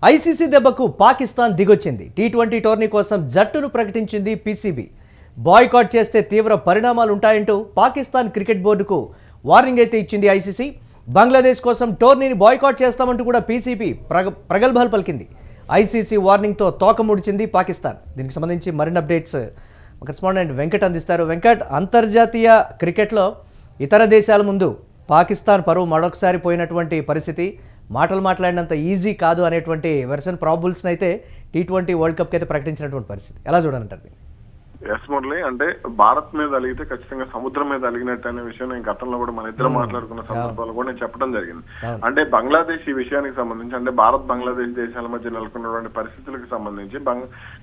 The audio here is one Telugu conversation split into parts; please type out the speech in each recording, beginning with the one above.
ఐసీసీ దెబ్బకు పాకిస్తాన్ దిగొచ్చింది. టీ20 టోర్నీ కోసం జట్టును ప్రకటించింది పీసీబీ. బాయ్కాట్ చేస్తే తీవ్ర పరిణామాలు ఉంటాయంటూ పాకిస్తాన్ క్రికెట్ బోర్డుకు వార్నింగ్ అయితే ఇచ్చింది ఐసీసీ. బంగ్లాదేశ్ కోసం టోర్నీని బాయ్కాట్ చేస్తామంటూ కూడా పీసీబీ ప్రగల్భాలు పలికింది. ఐసీసీ వార్నింగ్తో తోకముడిచింది పాకిస్తాన్. దీనికి సంబంధించి మరిన్ని అప్డేట్స్ కరెస్పాండెంట్ వెంకట్ అందిస్తారు. వెంకట్, అంతర్జాతీయ క్రికెట్లో ఇతర దేశాల ముందు పాకిస్తాన్ పరువు మరొకసారి పోయినటువంటి పరిస్థితి, మాటలు మాట్లాడినంత ఈజీ కాదు అనేటువంటి వెర్షన్ ప్రాబుల్స్ని అయితే టీ20 వరల్డ్ కప్కి అయితే ప్రకటించినటువంటి పరిస్థితి ఎలా చూడాలంటారు? ఎస్ మురళి, అంటే భారత్ మీద అలిగితే ఖచ్చితంగా సముద్రం మీద అలిగినట్టు అనే విషయం నేను గతంలో కూడా మన ఇద్దరు మాట్లాడుకున్న సందర్భాలు కూడా నేను చెప్పడం జరిగింది. అంటే బంగ్లాదేశ్ ఈ విషయానికి సంబంధించి, అంటే భారత్ బంగ్లాదేశ్ దేశాల మధ్య నెలకొన్నటువంటి పరిస్థితులకు సంబంధించి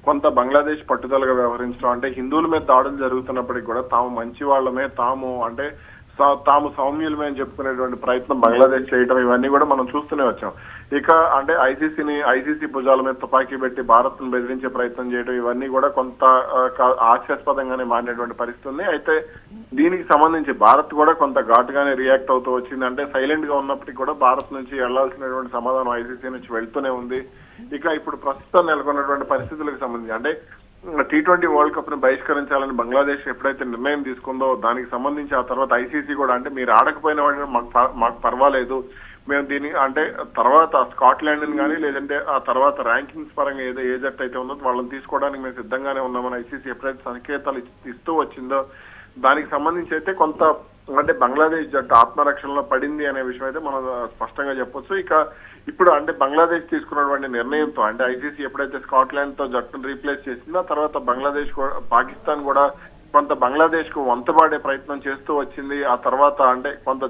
కొంత బంగ్లాదేశ్ పట్టుదలగా వ్యవహరించడం, అంటే హిందువుల మీద దాడులు జరుగుతున్నప్పటికీ కూడా తాము మంచి వాళ్ళమే, తాము సౌమ్యులమే అని చెప్పుకునేటువంటి ప్రయత్నం బంగ్లాదేశ్ చేయడం, ఇవన్నీ కూడా మనం చూస్తూనే వచ్చాం. ఇక అంటే ఐసీసీ భుజాల మీద తుపాకీ పెట్టి భారత్ ను బెదిరించే ప్రయత్నం చేయడం, ఇవన్నీ కూడా కొంత హాస్యాస్పదంగానే మారినటువంటి పరిస్థితి ఉంది. అయితే దీనికి సంబంధించి భారత్ కూడా కొంత ఘాటుగానే రియాక్ట్ అవుతూ వచ్చింది. అంటే సైలెంట్ గా ఉన్నప్పటికీ కూడా భారత్ నుంచి వెళ్లాల్సినటువంటి సమాధానం ఐసీసీ నుంచి వెళ్తూనే ఉంది. ఇక ఇప్పుడు ప్రస్తుతం నెలకొన్నటువంటి పరిస్థితులకు సంబంధించి, అంటే టీ20 వరల్డ్ కప్ ను బహిష్కరించాలని బంగ్లాదేశ్ ఎప్పుడైతే నిర్ణయం తీసుకుందో దానికి సంబంధించి ఆ తర్వాత ఐసీసీ కూడా, అంటే మీరు ఆడకపోయిన వాడిని మాకు పర్వాలేదు, మేము దీని అంటే తర్వాత స్కాట్లాండ్ కానీ లేదంటే ఆ తర్వాత ర్యాంకింగ్స్ పరంగా ఏ జట్టు అయితే ఉందో వాళ్ళని తీసుకోవడానికి మేము సిద్ధంగానే ఉన్నామని ఐసీసీ ఎప్పుడైతే సంకేతాలు ఇస్తూ వచ్చిందో దానికి సంబంధించి అయితే కొంత అంటే బంగ్లాదేశ్ జట్టు ఆత్మరక్షణలో పడింది అనే విషయం అయితే మనం స్పష్టంగా చెప్పొచ్చు. ఇక ఇప్పుడు అంటే బంగ్లాదేశ్ తీసుకున్నటువంటి నిర్ణయంతో, అంటే ఐసీసీ ఎప్పుడైతే స్కాట్లాండ్ తో జట్టును రీప్లేస్ చేసిందో ఆ తర్వాత పాకిస్తాన్ కూడా కొంత బంగ్లాదేశ్ కు వంతపాడే ప్రయత్నం చేస్తూ వచ్చింది. ఆ తర్వాత అంటే కొంత